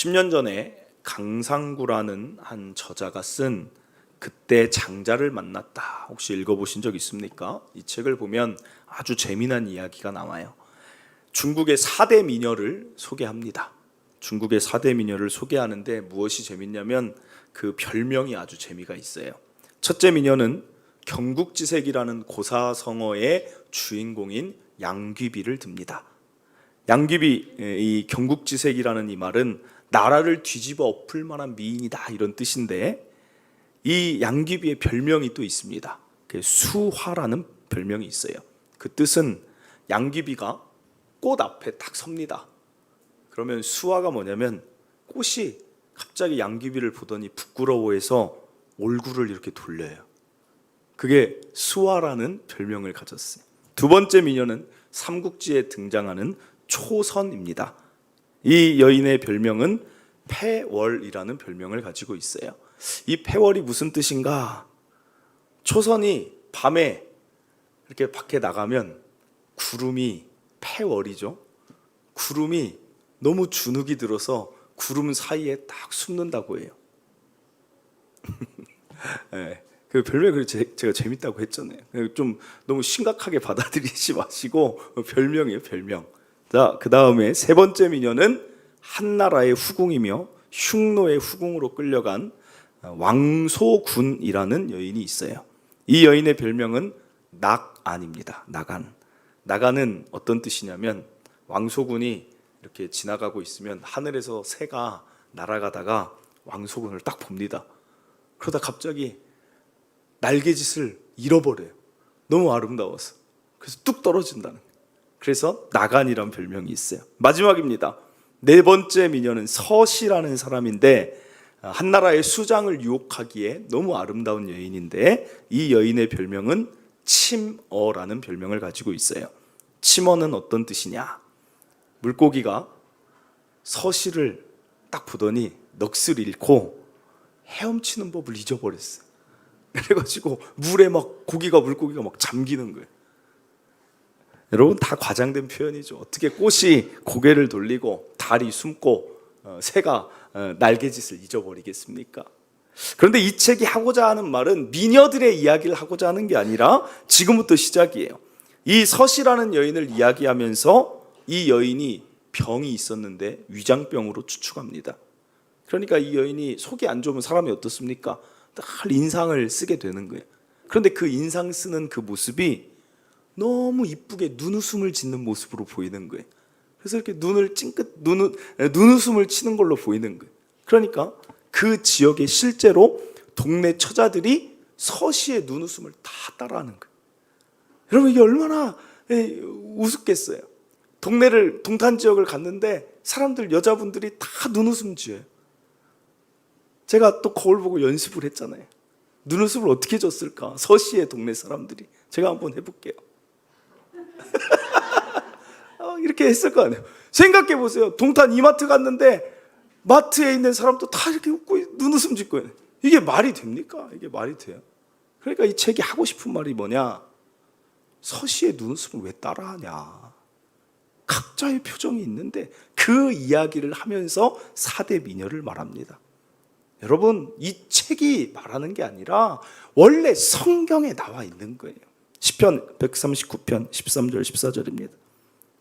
10년 전에 강상구라는 한 저자가 쓴 그때 장자를 만났다, 혹시 읽어보신 적 있습니까? 이 책을 보면 아주 재미난 이야기가 나와요. 중국의 4대 미녀를 소개합니다. 중국의 4대 미녀를 소개하는데 무엇이 재밌냐면 그 별명이 아주 재미가 있어요. 첫째 미녀는 경국지색이라는 고사성어의 주인공인 양귀비를 듭니다. 양귀비, 이 경국지색이라는 이 말은 나라를 뒤집어 엎을 만한 미인이다, 이런 뜻인데 이 양귀비의 별명이 또 있습니다. 수화라는 별명이 있어요. 그 뜻은 양귀비가 꽃 앞에 딱 섭니다. 그러면 수화가 뭐냐면 꽃이 갑자기 양귀비를 보더니 부끄러워해서 얼굴을 이렇게 돌려요. 그게 수화라는 별명을 가졌어요. 두 번째 미녀는 삼국지에 등장하는 초선입니다. 이 여인의 별명은 패월이라는 별명을 가지고 있어요. 이 패월이 무슨 뜻인가? 초선이 밤에 이렇게 밖에 나가면 구름이, 패월이죠, 구름이 너무 주눅이 들어서 구름 사이에 딱 숨는다고 해요. 네, 그 별명을 제가 재밌다고 했잖아요. 좀 너무 심각하게 받아들이지 마시고 별명이에요, 별명. 자, 그 다음에 세 번째 미녀는 한나라의 후궁이며 흉노의 후궁으로 끌려간 왕소군이라는 여인이 있어요. 이 여인의 별명은 낙안입니다. 낙안. 낙안은 어떤 뜻이냐면 왕소군이 이렇게 지나가고 있으면 하늘에서 새가 날아가다가 왕소군을 딱 봅니다. 그러다 갑자기 날개짓을 잃어버려요. 너무 아름다워서. 그래서 뚝 떨어진다는 거예요. 그래서 낙안이란 별명이 있어요. 마지막입니다. 네 번째 미녀는 서시라는 사람인데 한나라의 수장을 유혹하기에 너무 아름다운 여인인데 이 여인의 별명은 침어라는 별명을 가지고 있어요. 침어는 어떤 뜻이냐? 물고기가 서시를 딱 보더니 넋을 잃고 헤엄치는 법을 잊어버렸어요. 그래가지고 물에 막 물고기가 막 잠기는 거예요. 여러분, 다 과장된 표현이죠. 어떻게 꽃이 고개를 돌리고 달이 숨고 새가 날개짓을 잊어버리겠습니까? 그런데 이 책이 하고자 하는 말은 미녀들의 이야기를 하고자 하는 게 아니라 지금부터 시작이에요. 이 서시라는 여인을 이야기하면서 이 여인이 병이 있었는데 위장병으로 추측합니다. 그러니까 이 여인이 속이 안 좋으면 사람이 어떻습니까? 늘 인상을 쓰게 되는 거예요. 그런데 그 인상 쓰는 그 모습이 너무 이쁘게 눈웃음을 짓는 모습으로 보이는 거예요. 그래서 이렇게 눈웃음을 치는 걸로 보이는 거예요. 그러니까 그 지역에 실제로 동네 처자들이 서시의 눈웃음을 다 따라하는 거예요. 여러분, 이게 얼마나 우습겠어요. 동탄 지역을 갔는데 사람들, 여자분들이 다 눈웃음 지어요. 제가 또 거울 보고 연습을 했잖아요. 눈웃음을 어떻게 줬을까? 서시의 동네 사람들이. 제가 한번 해볼게요. 이렇게 했을 거 아니에요. 생각해 보세요. 동탄 이마트 갔는데 마트에 있는 사람도 다 이렇게 웃고 눈웃음 짓고 해요. 이게 말이 됩니까? 이게 말이 돼요? 그러니까 이 책이 하고 싶은 말이 뭐냐? 서시의 눈웃음을 왜 따라하냐? 각자의 표정이 있는데 그 이야기를 하면서 4대 미녀를 말합니다. 여러분, 이 책이 말하는 게 아니라 원래 성경에 나와 있는 거예요. 시편 139편 13절 14절입니다.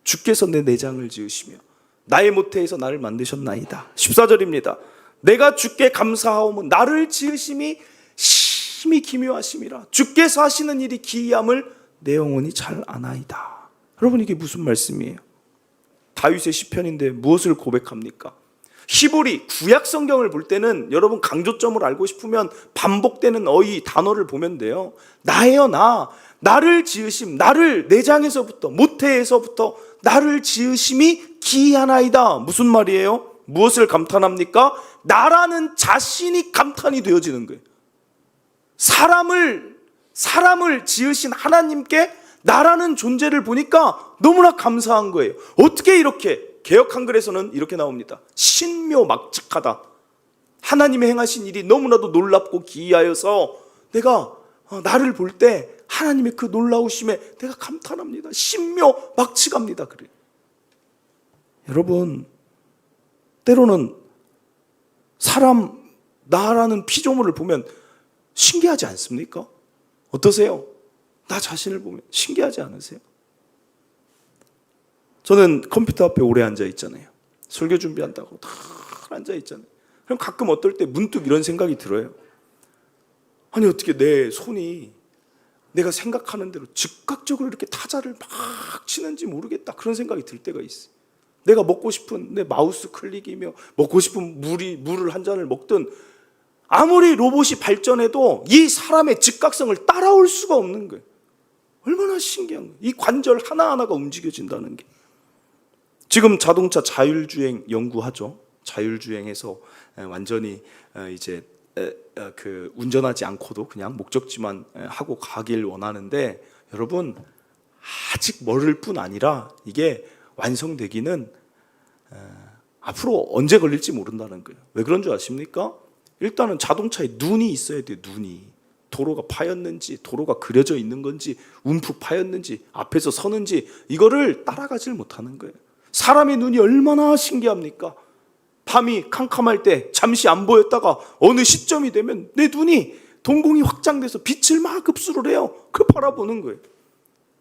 주께서 내 내장을 지으시며 나의 모태에서 나를 만드셨나이다. 14절입니다. 내가 주께 감사하오면 나를 지으심이 심히 기묘하심이라. 주께서 하시는 일이 기이함을 내 영혼이 잘 아나이다. 여러분, 이게 무슨 말씀이에요? 다윗의 시편인데 무엇을 고백합니까? 히브리 구약 성경을 볼 때는 여러분, 강조점을 알고 싶으면 반복되는 어휘 단어를 보면 돼요. 나예요, 나를 지으심, 나를 내장에서부터, 모태에서부터 나를 지으심이 기이하나이다. 무슨 말이에요? 무엇을 감탄합니까? 나라는 자신이 감탄이 되어지는 거예요. 사람을 지으신 하나님께 나라는 존재를 보니까 너무나 감사한 거예요. 어떻게 이렇게? 개역 한글에서는 이렇게 나옵니다. 신묘막측하다. 하나님의 행하신 일이 너무나도 놀랍고 기이하여서 내가 나를 볼 때 하나님의 그 놀라우심에 내가 감탄합니다. 신묘막측합니다. 그래요. 여러분, 때로는 사람, 나라는 피조물을 보면 신기하지 않습니까? 어떠세요? 나 자신을 보면 신기하지 않으세요? 저는 컴퓨터 앞에 오래 앉아 있잖아요. 설교 준비한다고 다 앉아 있잖아요. 그럼 가끔 어떨 때 문득 이런 생각이 들어요. 아니 어떻게 내 손이 내가 생각하는 대로 즉각적으로 이렇게 타자를 막 치는지 모르겠다, 그런 생각이 들 때가 있어요. 내가 먹고 싶은 내 마우스 클릭이며 먹고 싶은 물을 한 잔을 먹든 아무리 로봇이 발전해도 이 사람의 즉각성을 따라올 수가 없는 거예요. 얼마나 신기한 거예요. 이 관절 하나하나가 움직여진다는 게. 지금 자동차 자율주행 연구하죠. 자율주행해서 완전히 이제 그 운전하지 않고도 그냥 목적지만 하고 가길 원하는데, 여러분 아직 멀을 뿐 아니라 이게 완성되기는 앞으로 언제 걸릴지 모른다는 거예요. 왜 그런 줄 아십니까? 일단은 자동차에 눈이 있어야 돼요. 눈이. 도로가 파였는지, 도로가 그려져 있는 건지, 움푹 파였는지, 앞에서 서는지, 이거를 따라가질 못하는 거예요. 사람의 눈이 얼마나 신기합니까? 밤이 캄캄할 때 잠시 안 보였다가 어느 시점이 되면 내 눈이 동공이 확장돼서 빛을 막 흡수를 해요. 그걸 바라보는 거예요.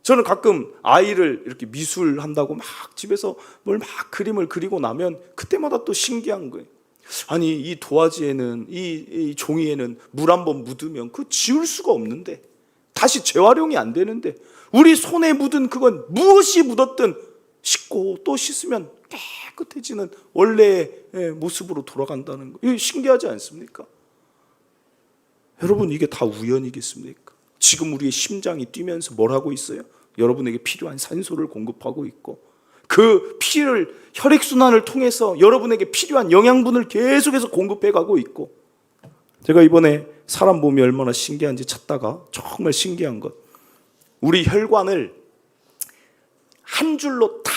저는 가끔 아이를 이렇게 미술한다고 막 집에서 뭘 막 그림을 그리고 나면 그때마다 또 신기한 거예요. 아니 이 도화지에는 이 종이에는 물 한번 묻으면 그 지울 수가 없는데, 다시 재활용이 안 되는데, 우리 손에 묻은 그건 무엇이 묻었든 씻고 또 씻으면 깨끗해지는 원래의 모습으로 돌아간다는 거. 이거 신기하지 않습니까? 여러분 이게 다 우연이겠습니까? 지금 우리의 심장이 뛰면서 뭘 하고 있어요? 여러분에게 필요한 산소를 공급하고 있고, 그 피를 혈액순환을 통해서 여러분에게 필요한 영양분을 계속해서 공급해가고 있고, 제가 이번에 사람 몸이 얼마나 신기한지 찾다가 정말 신기한 것, 우리 혈관을 한 줄로 다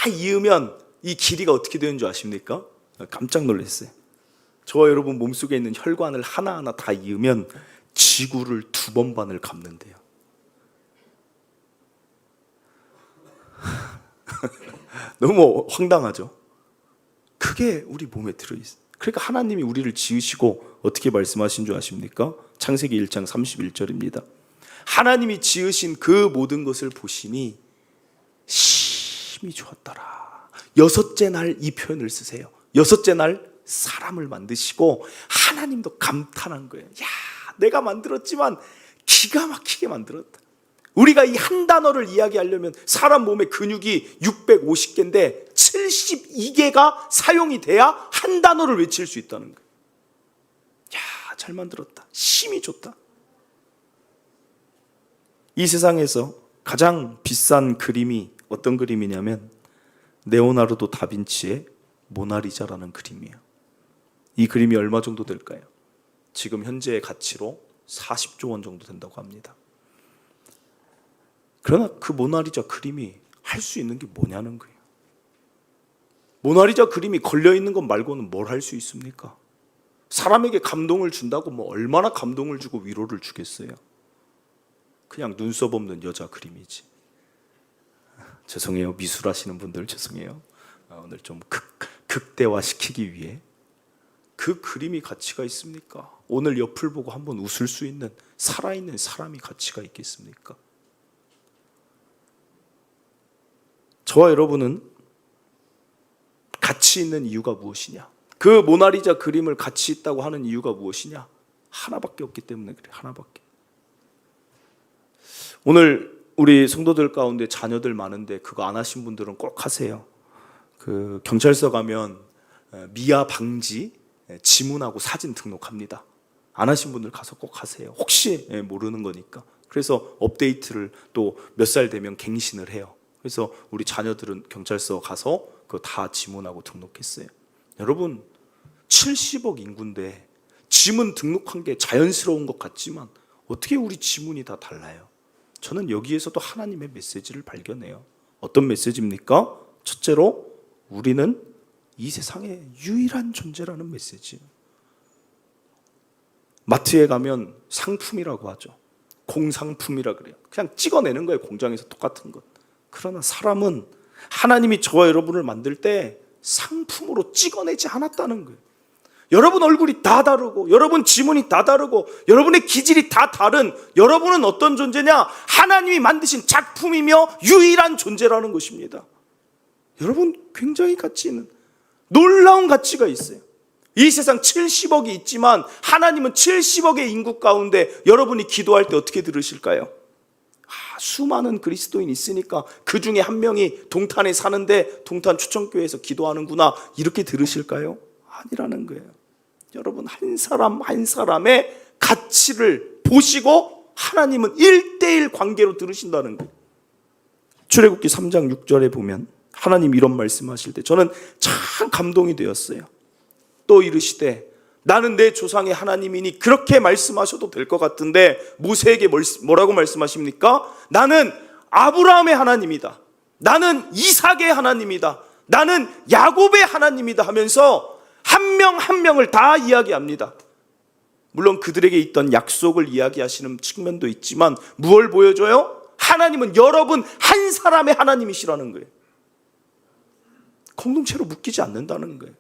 이으면 이 길이가 어떻게 되는 줄 아십니까? 깜짝 놀랐어요. 저와 여러분 몸속에 있는 혈관을 하나하나 다 이으면 지구를 2번 반을 감는데요. 너무 황당하죠? 그게 우리 몸에 들어있어요. 그러니까 하나님이 우리를 지으시고 어떻게 말씀하신 줄 아십니까? 창세기 1장 31절입니다. 하나님이 지으신 그 모든 것을 보시니 심히 좋았더라. 6째 날 이 표현을 쓰세요. 6째 날 사람을 만드시고 하나님도 감탄한 거예요. 야, 내가 만들었지만 기가 막히게 만들었다. 우리가 이 한 단어를 이야기하려면 사람 몸의 근육이 650개인데 72개가 사용이 돼야 한 단어를 외칠 수 있다는 거예요. 야, 잘 만들었다. 심히 좋다. 이 세상에서 가장 비싼 그림이 어떤 그림이냐면 레오나르도 다빈치의 모나리자라는 그림이에요. 이 그림이 얼마 정도 될까요? 지금 현재의 가치로 40조 원 정도 된다고 합니다. 그러나 그 모나리자 그림이 할 수 있는 게 뭐냐는 거예요. 모나리자 그림이 걸려있는 것 말고는 뭘 할 수 있습니까? 사람에게 감동을 준다고 뭐 얼마나 감동을 주고 위로를 주겠어요? 그냥 눈썹 없는 여자 그림이지. 죄송해요, 미술하시는 분들 죄송해요. 오늘 좀 극대화시키기 위해. 그 그림이 가치가 있습니까? 오늘 옆을 보고 한번 웃을 수 있는 살아있는 사람이 가치가 있겠습니까? 저와 여러분은 가치 있는 이유가 무엇이냐? 그 모나리자 그림을 가치 있다고 하는 이유가 무엇이냐? 하나밖에 없기 때문에 그래. 하나밖에. 오늘 우리 성도들 가운데 자녀들 많은데 그거 안 하신 분들은 꼭 하세요. 그 경찰서 가면 미아 방지 지문하고 사진 등록합니다. 안 하신 분들 가서 꼭 하세요. 혹시 모르는 거니까. 그래서 업데이트를 또 몇 살 되면 갱신을 해요. 그래서 우리 자녀들은 경찰서 가서 그거 다 지문하고 등록했어요. 여러분 70억 인구인데 지문 등록한 게 자연스러운 것 같지만 어떻게 우리 지문이 다 달라요? 저는 여기에서도 하나님의 메시지를 발견해요. 어떤 메시지입니까? 첫째로 우리는 이 세상의 유일한 존재라는 메시지. 마트에 가면 상품이라고 하죠. 공상품이라 그래요. 그냥 찍어내는 거예요. 공장에서 똑같은 것. 그러나 사람은 하나님이 저와 여러분을 만들 때 상품으로 찍어내지 않았다는 거예요. 여러분 얼굴이 다 다르고 여러분 지문이 다 다르고 여러분의 기질이 다 다른 여러분은 어떤 존재냐? 하나님이 만드신 작품이며 유일한 존재라는 것입니다. 여러분 굉장히 가치 있는 놀라운 가치가 있어요. 이 세상 70억이 있지만 하나님은 70억의 인구 가운데 여러분이 기도할 때 어떻게 들으실까요? 수많은 그리스도인이 있으니까 그 중에 한 명이 동탄에 사는데 동탄 추천교회에서 기도하는구나 이렇게 들으실까요? 아니라는 거예요. 여러분 한 사람 한 사람의 가치를 보시고 하나님은 1:1 관계로 들으신다는 거예요. 출애굽기 3장 6절에 보면 하나님 이런 말씀하실 때 저는 참 감동이 되었어요. 또 이르시되 나는 내 조상의 하나님이니 그렇게 말씀하셔도 될 것 같은데 모세에게 뭐라고 말씀하십니까? 나는 아브라함의 하나님이다. 나는 이삭의 하나님이다. 나는 야곱의 하나님이다 하면서 한 명 한 명을 다 이야기합니다. 물론 그들에게 있던 약속을 이야기하시는 측면도 있지만 무엇을 보여줘요? 하나님은 여러분 한 사람의 하나님이시라는 거예요. 공동체로 묶이지 않는다는 거예요.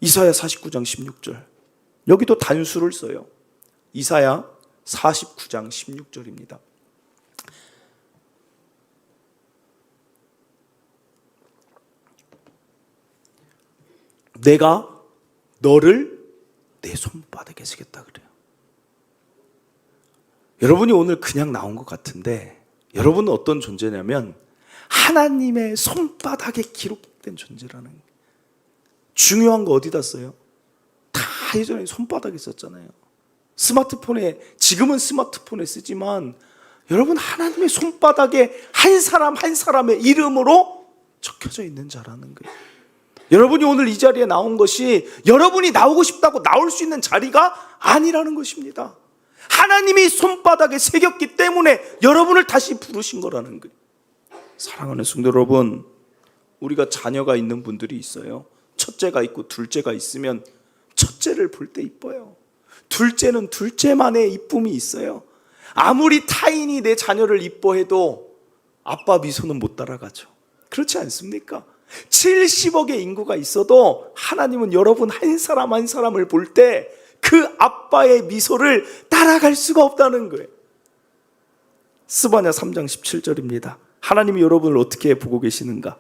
이사야 49장 16절 여기도 단수를 써요. 이사야 49장 16절입니다. 내가 너를 내 손바닥에 쓰겠다 그래요. 여러분이 오늘 그냥 나온 것 같은데 여러분은 어떤 존재냐면 하나님의 손바닥에 기록된 존재라는 거예요. 중요한 거 어디다 써요? 다 예전에 손바닥에 썼잖아요. 스마트폰에 지금은 스마트폰에 쓰지만 여러분 하나님의 손바닥에 한 사람 한 사람의 이름으로 적혀져 있는 자라는 거예요. 여러분이 오늘 이 자리에 나온 것이 여러분이 나오고 싶다고 나올 수 있는 자리가 아니라는 것입니다. 하나님이 손바닥에 새겼기 때문에 여러분을 다시 부르신 거라는 거예요. 사랑하는 성도 여러분, 우리가 자녀가 있는 분들이 있어요. 첫째가 있고 둘째가 있으면 첫째를 볼 때 이뻐요. 둘째는 둘째만의 이쁨이 있어요. 아무리 타인이 내 자녀를 이뻐해도 아빠 미소는 못 따라가죠. 그렇지 않습니까? 70억의 인구가 있어도 하나님은 여러분 한 사람 한 사람을 볼 때 그 아빠의 미소를 따라갈 수가 없다는 거예요. 스바냐 3장 17절입니다. 하나님이 여러분을 어떻게 보고 계시는가?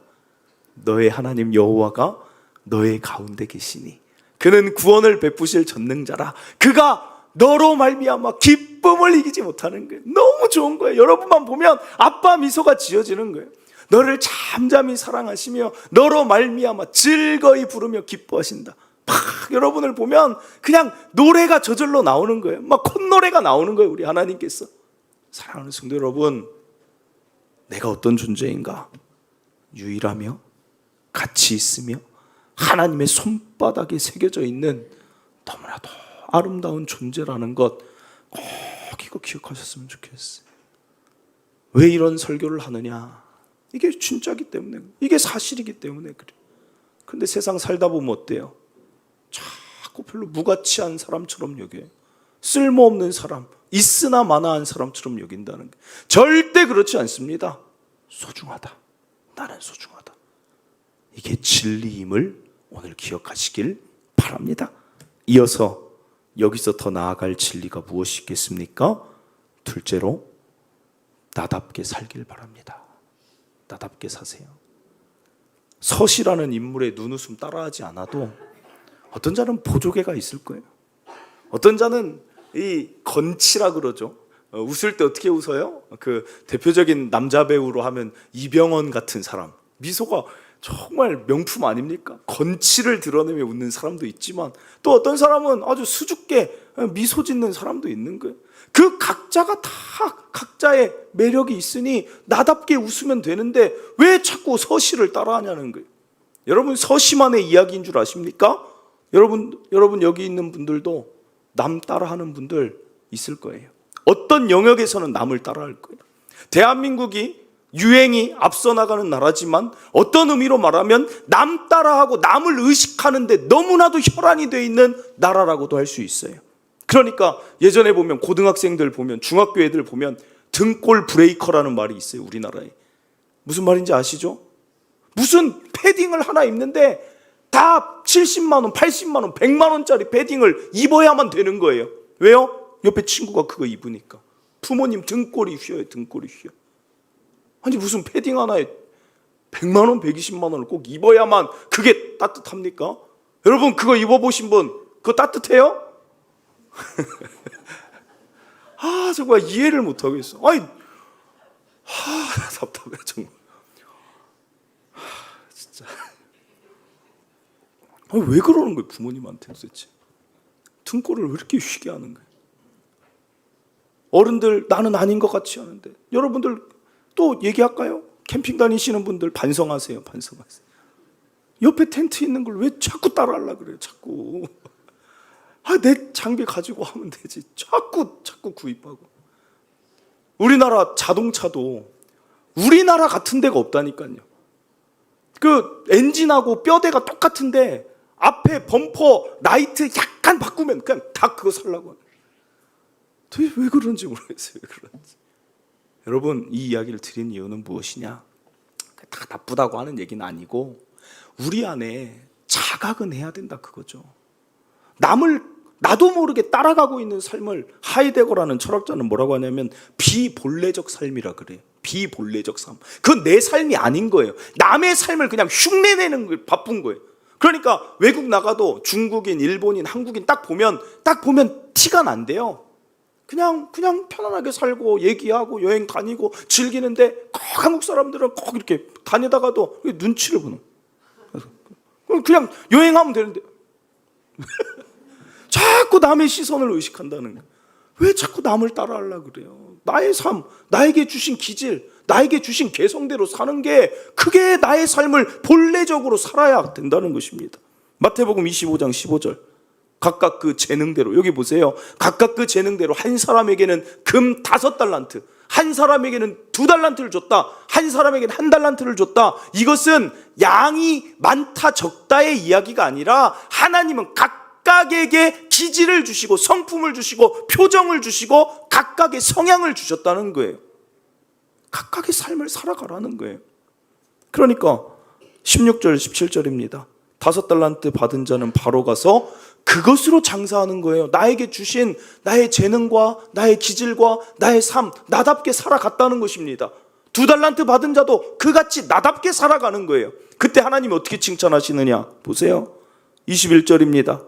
너의 하나님 여호와가 너의 가운데 계시니 그는 구원을 베푸실 전능자라. 그가 너로 말미암아 기쁨을 이기지 못하는 거예요. 너무 좋은 거예요. 여러분만 보면 아빠 미소가 지어지는 거예요. 너를 잠잠히 사랑하시며 너로 말미암아 즐거이 부르며 기뻐하신다. 막 여러분을 보면 그냥 노래가 저절로 나오는 거예요. 막 콧노래가 나오는 거예요. 우리 하나님께서. 사랑하는 성도 여러분, 내가 어떤 존재인가? 유일하며 가치 있으며 하나님의 손바닥에 새겨져 있는 너무나도 아름다운 존재라는 것 꼭 이거 기억하셨으면 좋겠어요. 왜 이런 설교를 하느냐? 이게 진짜기 때문에, 이게 사실이기 때문에 그래요. 근데 세상 살다 보면 어때요? 자꾸 별로 무가치한 사람처럼 여겨요. 쓸모없는 사람, 있으나 마나한 사람처럼 여긴다는 게 절대 그렇지 않습니다. 소중하다. 나는 소중하다. 이게 진리임을 오늘 기억하시길 바랍니다. 이어서 여기서 더 나아갈 진리가 무엇이 있겠습니까? 둘째로 나답게 살길 바랍니다. 나답게 사세요. 섯이라는 인물의 눈웃음 따라하지 않아도 어떤 자는 보조개가 있을 거예요. 어떤 자는 이 건치라 그러죠. 웃을 때 어떻게 웃어요? 그 대표적인 남자 배우로 하면 이병헌 같은 사람. 미소가 정말 명품 아닙니까? 건치를 드러내며 웃는 사람도 있지만 또 어떤 사람은 아주 수줍게 미소 짓는 사람도 있는 거예요. 그 각자가 다 각자의 매력이 있으니 나답게 웃으면 되는데 왜 자꾸 서시를 따라하냐는 거예요. 여러분 서시만의 이야기인 줄 아십니까? 여러분 여기 있는 분들도 남 따라하는 분들 있을 거예요. 어떤 영역에서는 남을 따라할 거예요. 대한민국이 유행이 앞서 나가는 나라지만 어떤 의미로 말하면 남 따라하고 남을 의식하는데 너무나도 혈안이 되어 있는 나라라고도 할 수 있어요. 그러니까 예전에 보면 고등학생들 보면 중학교 애들 보면 등골 브레이커라는 말이 있어요. 우리나라에. 무슨 말인지 아시죠? 무슨 패딩을 하나 입는데 다 70만 원, 80만 원, 100만 원짜리 패딩을 입어야만 되는 거예요. 왜요? 옆에 친구가 그거 입으니까. 부모님 등골이 휘어요. 등골이 휘어. 아니 무슨 패딩 하나에 100만 원, 120만 원을 꼭 입어야만 그게 따뜻합니까? 여러분 그거 입어보신 분 그거 따뜻해요? 아 정말 이해를 못하겠어. 아니 답답해 정말. 진짜. 아니, 왜 그러는 거예요 부모님한테 도대체? 등골을 왜 이렇게 휘게 하는 거예요? 어른들 나는 아닌 것 같이 하는데 여러분들 또 얘기할까요? 캠핑 다니시는 분들 반성하세요. 반성하세요. 옆에 텐트 있는 걸 왜 자꾸 따라하려고 그래요? 자꾸. 내 장비 가지고 하면 되지. 자꾸 구입하고. 우리나라 자동차도 우리나라 같은 데가 없다니까요. 그 엔진하고 뼈대가 똑같은데 앞에 범퍼 라이트 약간 바꾸면 그냥 다 그거 살라고 하는. 도대체 왜 그런지 모르겠어요. 왜 그런지. 여러분 이 이야기를 드린 이유는 무엇이냐? 다 나쁘다고 하는 얘기는 아니고 우리 안에 자각은 해야 된다 그거죠. 나도 모르게 따라가고 있는 삶을 하이데거라는 철학자는 뭐라고 하냐면 비본래적 삶이라 그래요. 비본래적 삶. 그건 내 삶이 아닌 거예요. 남의 삶을 그냥 흉내내는 걸 바쁜 거예요. 그러니까 외국 나가도 중국인, 일본인, 한국인 딱 보면 티가 난대요. 그냥 편안하게 살고 얘기하고 여행 다니고 즐기는데 꼭 한국 사람들은 꼭 이렇게 다니다가도 눈치를 보는. 그냥 여행하면 되는데 자꾸 남의 시선을 의식한다는 거예요. 왜 자꾸 남을 따라하려고 그래요? 나의 삶, 나에게 주신 기질, 나에게 주신 개성대로 사는 게 그게 나의 삶을 본래적으로 살아야 된다는 것입니다. 마태복음 25장 15절. 각각 그 재능대로, 여기 보세요. 각각 그 재능대로 한 사람에게는 금 5달란트, 한 사람에게는 2달란트를 줬다, 한 사람에게는 1달란트를 줬다. 이것은 양이 많다 적다의 이야기가 아니라 하나님은 각각에게 기질을 주시고 성품을 주시고 표정을 주시고 각각의 성향을 주셨다는 거예요. 각각의 삶을 살아가라는 거예요. 그러니까 16절 17절입니다. 5달란트 받은 자는 바로 가서 그것으로 장사하는 거예요. 나에게 주신 나의 재능과 나의 기질과 나의 삶, 나답게 살아갔다는 것입니다. 2달란트 받은 자도 그같이 나답게 살아가는 거예요. 그때 하나님이 어떻게 칭찬하시느냐 보세요. 21절입니다.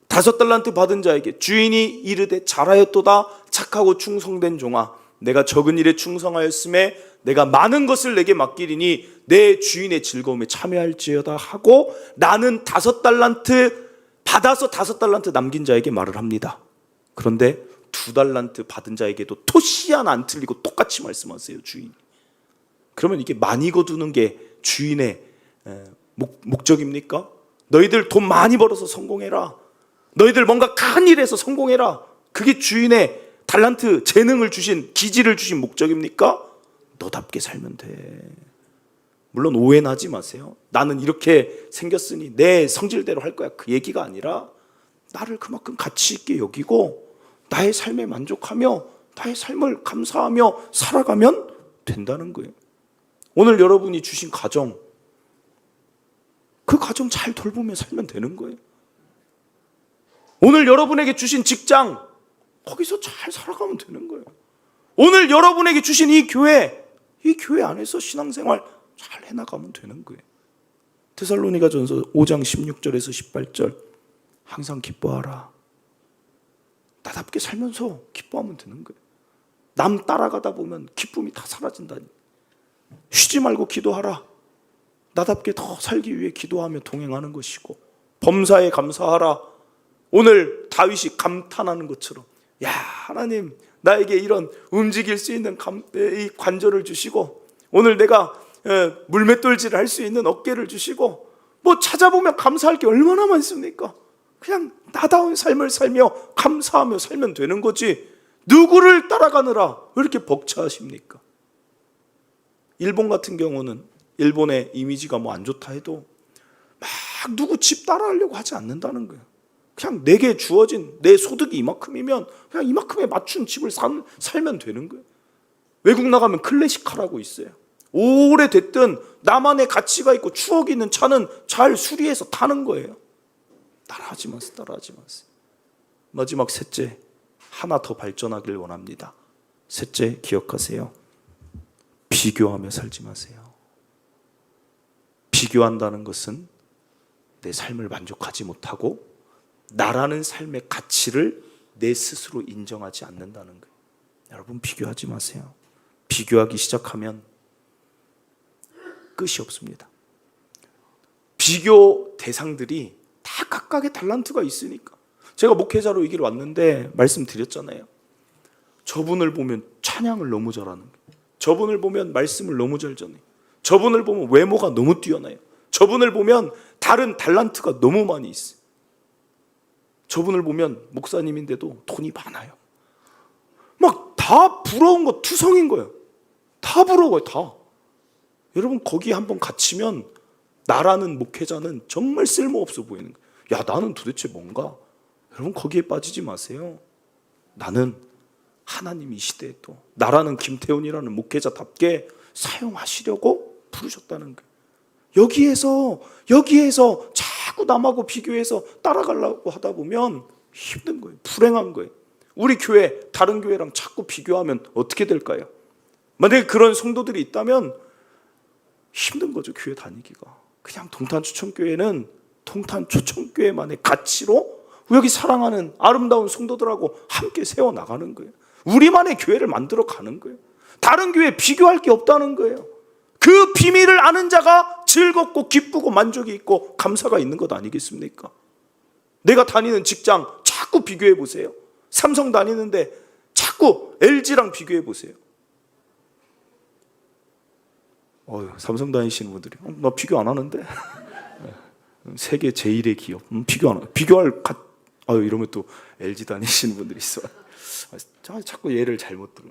5달란트 받은 자에게 주인이 이르되 잘하였도다 착하고 충성된 종아, 내가 적은 일에 충성하였음에 내가 많은 것을 내게 맡기리니 내 주인의 즐거움에 참여할지어다 하고 나는 5달란트 받아서 5달란트 남긴 자에게 말을 합니다. 그런데 2달란트 받은 자에게도 토시 하나 안 틀리고 똑같이 말씀하세요. 주인. 그러면 이게 많이 거두는 게 주인의 목적입니까? 너희들 돈 많이 벌어서 성공해라. 너희들 뭔가 큰 일에서 성공해라. 그게 주인의 달란트, 재능을 주신, 기질을 주신 목적입니까? 너답게 살면 돼. 물론 오해는 하지 마세요. 나는 이렇게 생겼으니 내 성질대로 할 거야. 그 얘기가 아니라 나를 그만큼 가치 있게 여기고 나의 삶에 만족하며 나의 삶을 감사하며 살아가면 된다는 거예요. 오늘 여러분이 주신 가정, 그 가정 잘 돌보며 살면 되는 거예요. 오늘 여러분에게 주신 직장, 거기서 잘 살아가면 되는 거예요. 오늘 여러분에게 주신 이 교회 안에서 신앙생활 잘 해나가면 되는 거예요. 데살로니가전서 5장 16절에서 18절 항상 기뻐하라. 나답게 살면서 기뻐하면 되는 거예요. 남 따라가다 보면 기쁨이 다 사라진다니. 쉬지 말고 기도하라. 나답게 더 살기 위해 기도하며 동행하는 것이고 범사에 감사하라. 오늘 다윗이 감탄하는 것처럼 야 하나님 나에게 이런 움직일 수 있는 이 관절을 주시고 오늘 내가 물맷돌질을 할 수 있는 어깨를 주시고 뭐 찾아보면 감사할 게 얼마나 많습니까? 그냥 나다운 삶을 살며 감사하며 살면 되는 거지 누구를 따라가느라 왜 이렇게 벅차하십니까? 일본 같은 경우는 일본의 이미지가 뭐 안 좋다 해도 막 누구 집 따라하려고 하지 않는다는 거예요. 그냥 내게 주어진 내 소득이 이만큼이면 그냥 이만큼에 맞춘 집을 살면 되는 거예요. 외국 나가면 클래식카라고 있어요. 오래됐든 나만의 가치가 있고 추억이 있는 차는 잘 수리해서 타는 거예요. 따라하지 마세요. 따라하지 마세요. 마지막 셋째, 하나 더 발전하길 원합니다. 셋째, 기억하세요. 비교하며 살지 마세요. 비교한다는 것은 내 삶을 만족하지 못하고 나라는 삶의 가치를 내 스스로 인정하지 않는다는 거예요. 여러분, 비교하지 마세요. 비교하기 시작하면 끝이 없습니다. 비교 대상들이 다 각각의 달란트가 있으니까. 제가 목회자로 이 길 왔는데 말씀드렸잖아요. 저분을 보면 찬양을 너무 잘하는 거예요. 저분을 보면 말씀을 너무 잘 전해요. 저분을 보면 외모가 너무 뛰어나요. 저분을 보면 다른 달란트가 너무 많이 있어요. 저분을 보면 목사님인데도 돈이 많아요. 막 다 부러운 거 투성인 거예요. 다 부러워요. 다. 여러분, 거기 한번 갇히면 나라는 목회자는 정말 쓸모없어 보이는 거예요. 야, 나는 도대체 뭔가? 여러분, 거기에 빠지지 마세요. 나는 하나님이 이 시대에 또 나라는 김태훈이라는 목회자답게 사용하시려고 부르셨다는 거예요. 여기에서 자꾸 남하고 비교해서 따라가려고 하다 보면 힘든 거예요. 불행한 거예요. 우리 교회 다른 교회랑 자꾸 비교하면 어떻게 될까요? 만약에 그런 성도들이 있다면 힘든 거죠. 교회 다니기가. 그냥 동탄초청교회는 동탄초청교회만의 가치로 여기 사랑하는 아름다운 성도들하고 함께 세워나가는 거예요. 우리만의 교회를 만들어 가는 거예요. 다른 교회에 비교할 게 없다는 거예요. 그 비밀을 아는 자가 즐겁고 기쁘고 만족이 있고 감사가 있는 것 아니겠습니까? 내가 다니는 직장 자꾸 비교해 보세요. 삼성 다니는데 자꾸 LG랑 비교해 보세요. 삼성 다니시는 분들이 나 비교 안 하는데 세계 제1의 기업 비교 안 하고 이러면 또 LG 다니시는 분들이 있어요. 자꾸 예를 잘못 들어.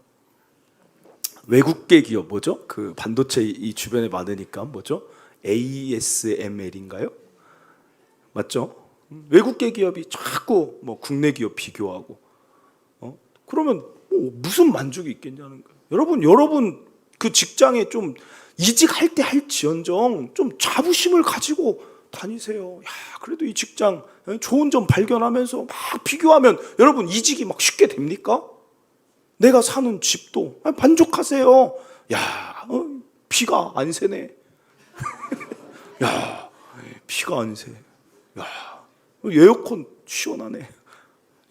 외국계 기업 뭐죠? 그 반도체 이 주변에 많으니까 뭐죠? ASML인가요? 맞죠? 외국계 기업이 자꾸 뭐 국내 기업 비교하고 그러면 무슨 만족이 있겠냐는 거예요. 여러분 그 직장에 좀 이직할 때 할지언정 좀 자부심을 가지고 다니세요. 야, 그래도 이 직장 좋은 점 발견하면서 막 비교하면 여러분 이직이 막 쉽게 됩니까? 내가 사는 집도 만족하세요. 야, 비가 안 새네. 야, 비가 안 새. 야, 에어컨 시원하네.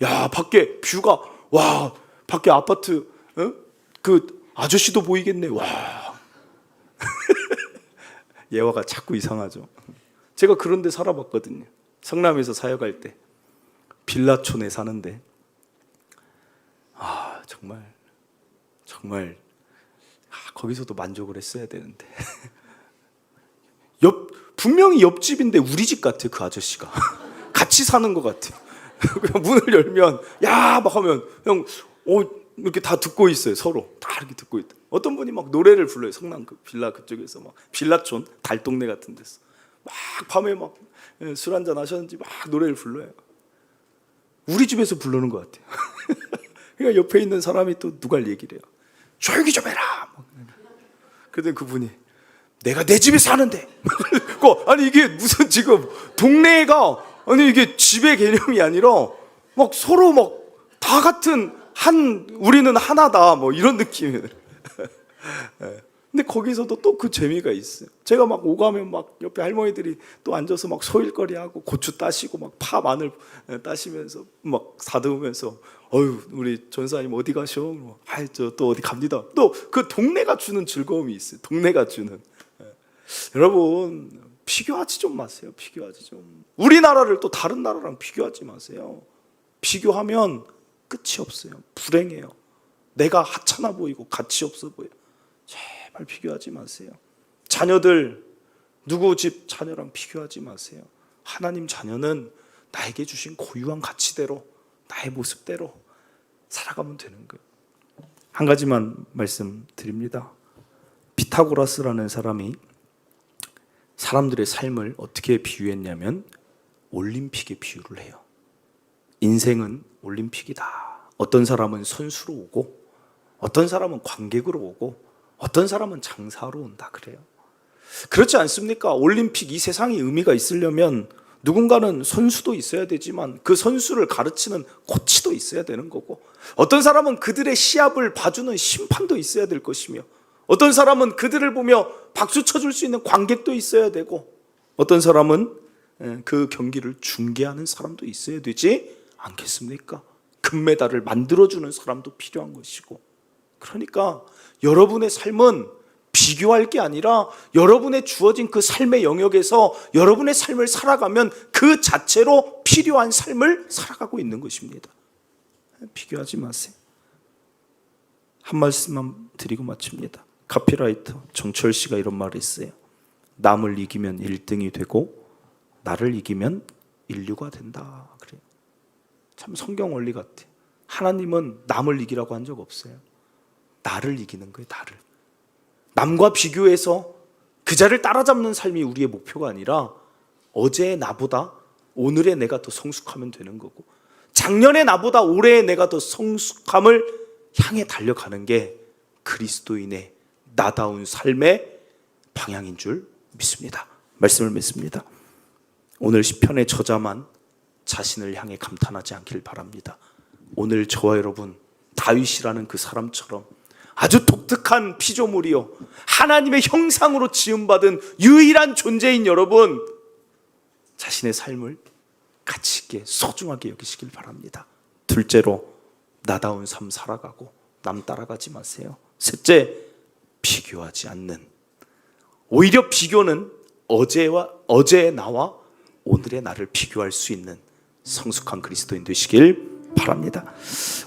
야, 밖에 뷰가 와, 밖에 아파트 그 아저씨도 보이겠네. 와. 예화가 자꾸 이상하죠. 제가 그런 데 살아봤거든요. 성남에서 사역할 때 빌라촌에 사는데 정말 거기서도 만족을 했어야 되는데 분명히 옆집인데 우리 집 같아요. 그 아저씨가 같이 사는 것 같아요. 그냥 문을 열면 야 막 하면 그냥 이렇게 다 듣고 있어요. 서로 다 이렇게 듣고 있다. 어떤 분이 막 노래를 불러요. 성남 그 빌라 그쪽에서 막 빌라촌 달동네 같은 데서 막 밤에 막 술 한잔 하셨는지 막 노래를 불러요. 우리 집에서 부르는 것 같아요. 그러니까 옆에 있는 사람이 또 누가 얘기를 해요. 조용히 좀 해라. 그런데 그분이 내가 내 집에 사는데 아니 이게 무슨 지금 동네가 아니 이게 집의 개념이 아니라 막 서로 막 다 같은 우리는 하나다 뭐 이런 느낌이에요. 근데 거기서도 또 그 재미가 있어요. 제가 막 오가면 막 옆에 할머니들이 또 앉아서 막 소일거리하고 고추 따시고 막 파 마늘 따시면서 막 다듬으면서 우리 전사님 어디 가셔? 저 또 어디 갑니다. 또 그 동네가 주는 즐거움이 있어요. 동네가 주는. 여러분 비교하지 좀 마세요. 비교하지 좀. 우리나라를 또 다른 나라랑 비교하지 마세요. 비교하면 끝이 없어요. 불행해요. 내가 하찮아 보이고 가치 없어 보여. 제발 비교하지 마세요. 자녀들 누구 집 자녀랑 비교하지 마세요. 하나님 자녀는 나에게 주신 고유한 가치대로 나의 모습대로 살아가면 되는 거예요. 한 가지만 말씀드립니다. 피타고라스라는 사람이 사람들의 삶을 어떻게 비유했냐면 올림픽에 비유를 해요. 인생은 올림픽이다. 어떤 사람은 선수로 오고 어떤 사람은 관객으로 오고 어떤 사람은 장사하러 온다 그래요. 그렇지 않습니까? 올림픽, 이 세상에 의미가 있으려면 누군가는 선수도 있어야 되지만 그 선수를 가르치는 코치도 있어야 되는 거고, 어떤 사람은 그들의 시합을 봐주는 심판도 있어야 될 것이며, 어떤 사람은 그들을 보며 박수 쳐줄 수 있는 관객도 있어야 되고, 어떤 사람은 그 경기를 중계하는 사람도 있어야 되지 않겠습니까? 금메달을 만들어주는 사람도 필요한 것이고. 그러니까 여러분의 삶은 비교할 게 아니라 여러분의 주어진 그 삶의 영역에서 여러분의 삶을 살아가면 그 자체로 필요한 삶을 살아가고 있는 것입니다. 비교하지 마세요. 한 말씀만 드리고 마칩니다. 카피라이터 정철 씨가 이런 말을 했어요. 남을 이기면 1등이 되고 나를 이기면 인류가 된다. 그래요. 참 성경 원리 같아요. 하나님은 남을 이기라고 한 적 없어요. 나를 이기는 거예요. 나를. 남과 비교해서 그자를 따라잡는 삶이 우리의 목표가 아니라 어제의 나보다 오늘의 내가 더 성숙하면 되는 거고, 작년의 나보다 올해의 내가 더 성숙함을 향해 달려가는 게 그리스도인의 나다운 삶의 방향인 줄 믿습니다. 말씀을 맺습니다. 오늘 시편의 저자만 자신을 향해 감탄하지 않길 바랍니다. 오늘 저와 여러분 다윗이라는 그 사람처럼 아주 독특한 피조물이요, 하나님의 형상으로 지음받은 유일한 존재인 여러분, 자신의 삶을 가치 있게 소중하게 여기시길 바랍니다. 둘째로, 나다운 삶 살아가고 남 따라가지 마세요. 셋째, 비교하지 않는. 오히려 비교는 어제의 나와 오늘의 나를 비교할 수 있는 성숙한 그리스도인 되시길 바랍니다.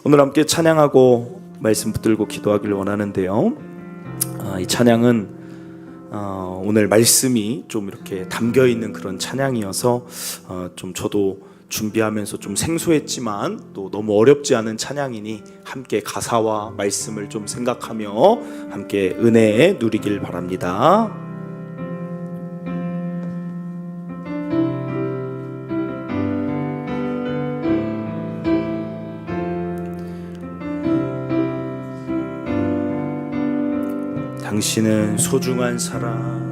오늘 함께 찬양하고 말씀 붙들고 기도하기를 원하는데요, 이 찬양은 오늘 말씀이 좀 이렇게 담겨있는 그런 찬양이어서 좀 저도 준비하면서 좀 생소했지만 또 너무 어렵지 않은 찬양이니 함께 가사와 말씀을 좀 생각하며 함께 은혜 누리길 바랍니다. 당신은 소중한 사람,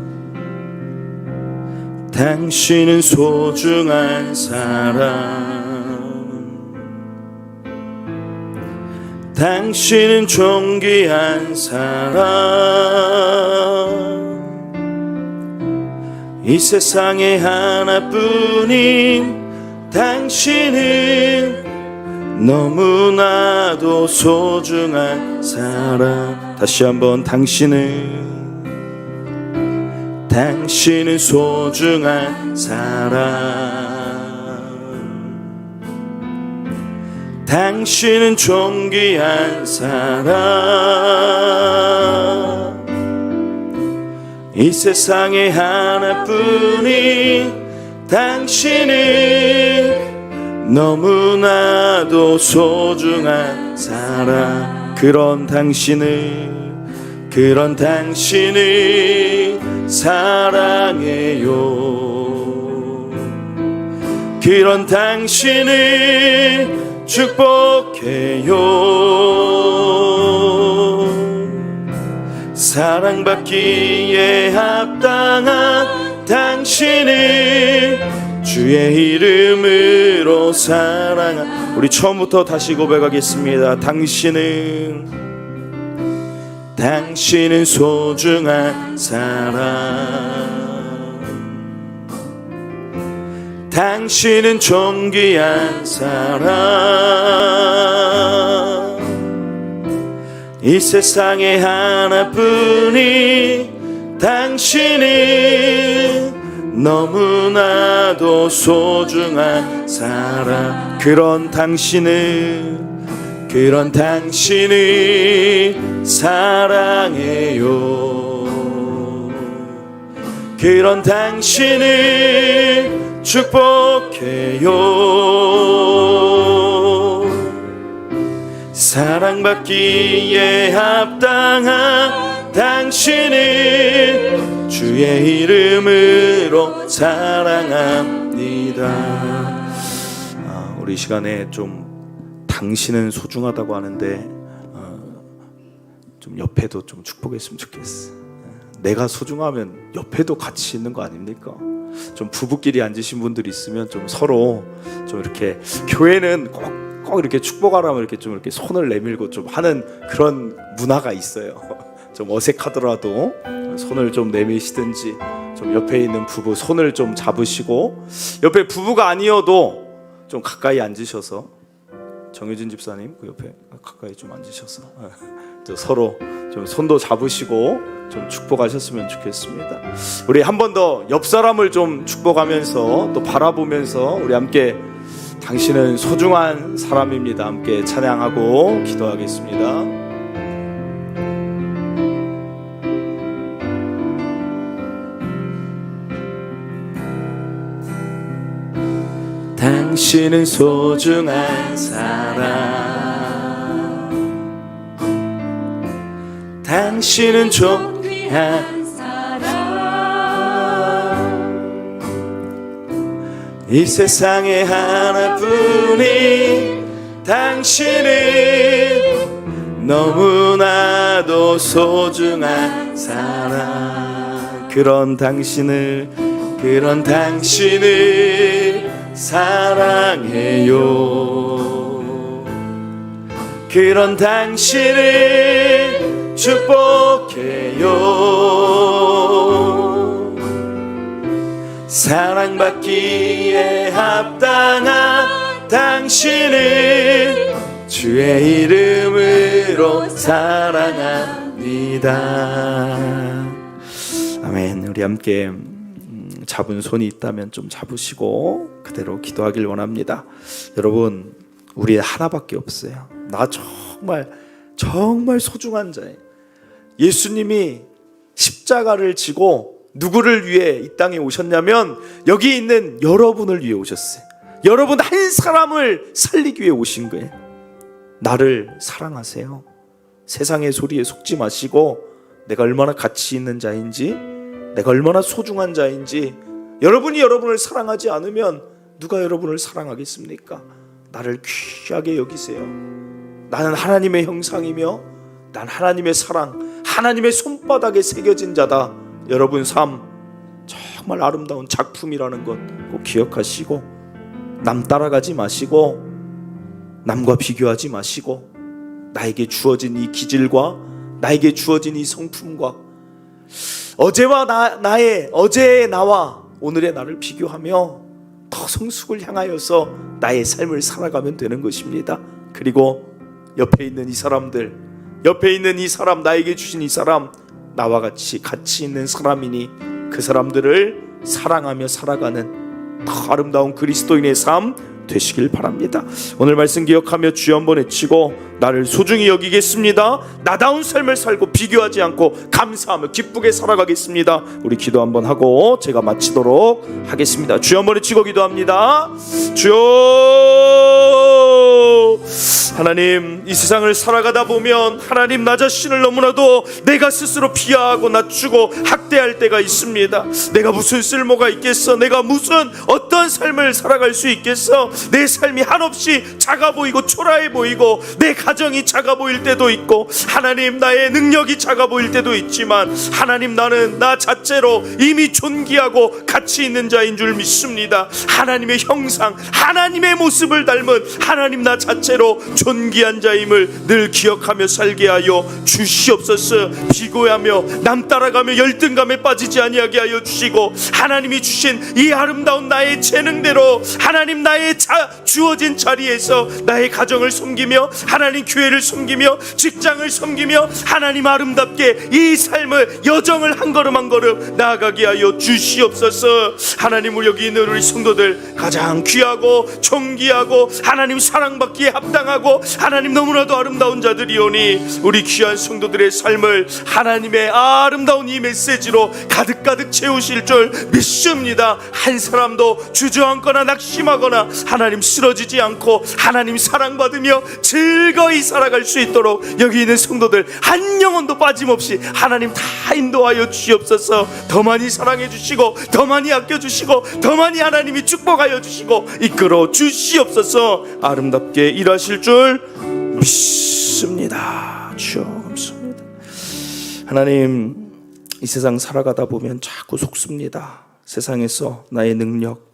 당신은 소중한 사람, 당신은 존귀한 사람, 이 세상에 하나뿐인 당신은 너무나도 소중한 사람. 다시 한번, 당신은 소중한 사람, 당신은 존귀한 사람, 이 세상에 하나뿐인 당신은 너무나도 소중한 사람. 그런 당신을 사랑해요. 그런 당신을 축복해요. 사랑받기에 합당한 당신을 주의 이름으로 사랑한. 우리 처음부터 다시 고백하겠습니다. 당신은 소중한 사람, 당신은 존귀한 사람, 이 세상에 하나뿐인 당신은 너무나도 소중한 사람. 그런 당신을 사랑해요. 그런 당신을 축복해요. 사랑받기에 합당한 당신을 주의 이름으로 사랑합니다. 우리 시간에 좀 당신은 소중하다고 하는데 좀 옆에도 좀 축복했으면 좋겠어. 내가 소중하면 옆에도 같이 있는 거 아닙니까? 좀 부부끼리 앉으신 분들이 있으면 좀 서로 좀 이렇게, 교회는 꼭 이렇게 축복하라면 이렇게 좀 이렇게 손을 내밀고 좀 하는 그런 문화가 있어요. 좀 어색하더라도 손을 좀 내미시든지, 좀 옆에 있는 부부 손을 좀 잡으시고, 옆에 부부가 아니어도 좀 가까이 앉으셔서, 정효진 집사님 그 옆에 가까이 좀 앉으셔서 서로 좀 손도 잡으시고 좀 축복하셨으면 좋겠습니다. 우리 한 번 더 옆 사람을 좀 축복하면서 또 바라보면서 우리 함께 당신은 소중한 사람입니다 함께 찬양하고 기도하겠습니다. 당신은 소중한 사람, 당신은 존귀한 사람, 이 세상에 하나뿐인 당신은 너무나도 소중한 사람. 그런 당신을 사랑해요. 그런 당신을 축복해요. 사랑받기에 합당한 당신을 주의 이름으로 사랑합니다. 아멘. 우리 함께 잡은 손이 있다면 좀 잡으시고 그대로 기도하길 원합니다. 여러분, 우리 하나밖에 없어요. 나 정말 소중한 자예요. 예수님이 십자가를 지고 누구를 위해 이 땅에 오셨냐면 여기 있는 여러분을 위해 오셨어요. 여러분 한 사람을 살리기 위해 오신 거예요. 나를 사랑하세요. 세상의 소리에 속지 마시고 내가 얼마나 가치 있는 자인지, 내가 얼마나 소중한 자인지, 여러분이 여러분을 사랑하지 않으면 누가 여러분을 사랑하겠습니까? 나를 귀하게 여기세요. 나는 하나님의 형상이며 난 하나님의 사랑, 하나님의 손바닥에 새겨진 자다. 여러분 삶 정말 아름다운 작품이라는 것 꼭 기억하시고, 남 따라가지 마시고 남과 비교하지 마시고, 나에게 주어진 이 기질과 나에게 주어진 이 성품과 어제의 나와 오늘의 나를 비교하며 더 성숙을 향하여서 나의 삶을 살아가면 되는 것입니다. 그리고 옆에 있는 이 사람들, 옆에 있는 이 사람, 나에게 주신 이 사람, 나와 같이 가치 있는 사람이니 그 사람들을 사랑하며 살아가는 더 아름다운 그리스도인의 삶 되시길 바랍니다. 오늘 말씀 기억하며 주여 한번 외치고 나를 소중히 여기겠습니다. 나다운 삶을 살고 비교하지 않고 감사하며 기쁘게 살아가겠습니다. 우리 기도 한번 하고 제가 마치도록 하겠습니다. 주여 한번 외치고 기도합니다. 주여, 하나님, 이 세상을 살아가다 보면 하나님, 나 자신을 너무나도 내가 스스로 비하하고 낮추고 학대할 때가 있습니다. 내가 무슨 쓸모가 있겠어? 내가 무슨 어떤 삶을 살아갈 수 있겠어? 내 삶이 한없이 작아 보이고 초라해 보이고 내 가정이 작아 보일 때도 있고 하나님, 나의 능력이 작아 보일 때도 있지만 하나님, 나는 나 자체로 이미 존귀하고 가치 있는 자인 줄 믿습니다. 하나님의 형상, 하나님의 모습을 닮은 하나님, 나 자체로 존귀한 자임을 늘 기억하며 살게 하여 주시옵소서. 비교하며 남 따라가며 열등감에 빠지지 아니하게 하여 주시고, 하나님이 주신 이 아름다운 나의 재능대로 하나님, 나의 주어진 자리에서 나의 가정을 섬기며 하나님, 교회를 섬기며 직장을 섬기며 하나님, 아름답게 이 삶을 여정을 한 걸음 한 걸음 나아가게 하여 주시옵소서. 하나님, 여기 있는 우리 성도들 가장 귀하고 존귀하고 하나님 사랑받기에 합당하고 하나님 너무나도 아름다운 자들이오니 우리 귀한 성도들의 삶을 하나님의 아름다운 이 메시지로 가득가득 채우실 줄 믿습니다. 한 사람도 주저앉거나 낙심하거나 하나님 쓰러지지 않고 하나님 사랑받으며 즐거이 살아갈 수 있도록 여기 있는 성도들 한 영혼도 빠짐없이 하나님 다 인도하여 주시옵소서. 더 많이 사랑해 주시고 더 많이 아껴 주시고 더 많이 하나님이 축복하여 주시고 이끌어 주시옵소서. 아름답게 일하실 줄 믿습니다. 주여 감사합니다. 하나님, 이 세상 살아가다 보면 자꾸 속습니다. 세상에서 나의 능력,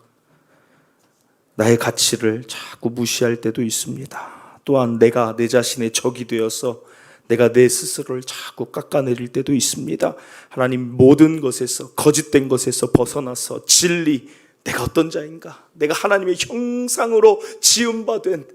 나의 가치를 자꾸 무시할 때도 있습니다. 또한 내가 내 자신의 적이 되어서 내가 내 스스로를 자꾸 깎아내릴 때도 있습니다. 하나님, 모든 것에서, 거짓된 것에서 벗어나서 진리, 내가 어떤 자인가, 내가 하나님의 형상으로 지음받은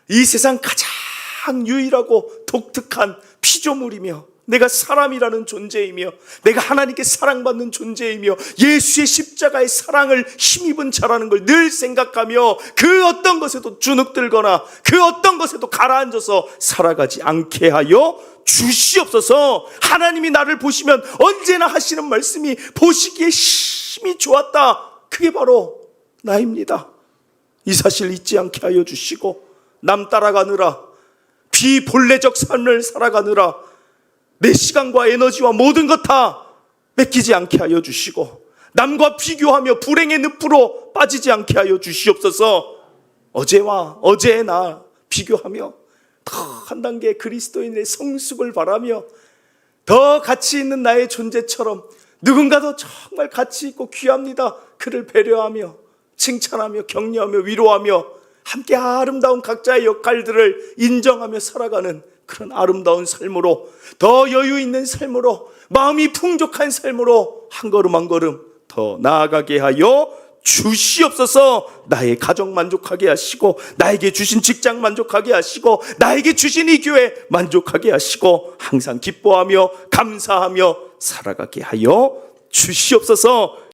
이 세상 가장 유일하고 독특한 피조물이며, 내가 사람이라는 존재이며, 내가 하나님께 사랑받는 존재이며, 예수의 십자가의 사랑을 힘입은 자라는 걸 늘 생각하며 그 어떤 것에도 주눅들거나 그 어떤 것에도 가라앉아서 살아가지 않게 하여 주시옵소서. 하나님이 나를 보시면 언제나 하시는 말씀이 보시기에 심히 좋았다, 그게 바로 나입니다. 이 사실 잊지 않게 하여 주시고, 남 따라가느라, 비본래적 삶을 살아가느라 내 시간과 에너지와 모든 것 다 뺏기지 않게 하여 주시고, 남과 비교하며 불행의 늪으로 빠지지 않게 하여 주시옵소서. 어제와 어제의 나 비교하며 더 한 단계 그리스도인의 성숙을 바라며 더 가치 있는 나의 존재처럼 누군가도 정말 가치 있고 귀합니다, 그를 배려하며 칭찬하며 격려하며 위로하며 함께 아름다운 각자의 역할들을 인정하며 살아가는 그런 아름다운 삶으로, 더 여유 있는 삶으로, 마음이 풍족한 삶으로 한 걸음 한 걸음 더 나아가게 하여 주시옵소서. 나의 가정 만족하게 하시고, 나에게 주신 직장 만족하게 하시고, 나에게 주신 이 교회 만족하게 하시고, 항상 기뻐하며 감사하며 살아가게 하여 주시옵소서.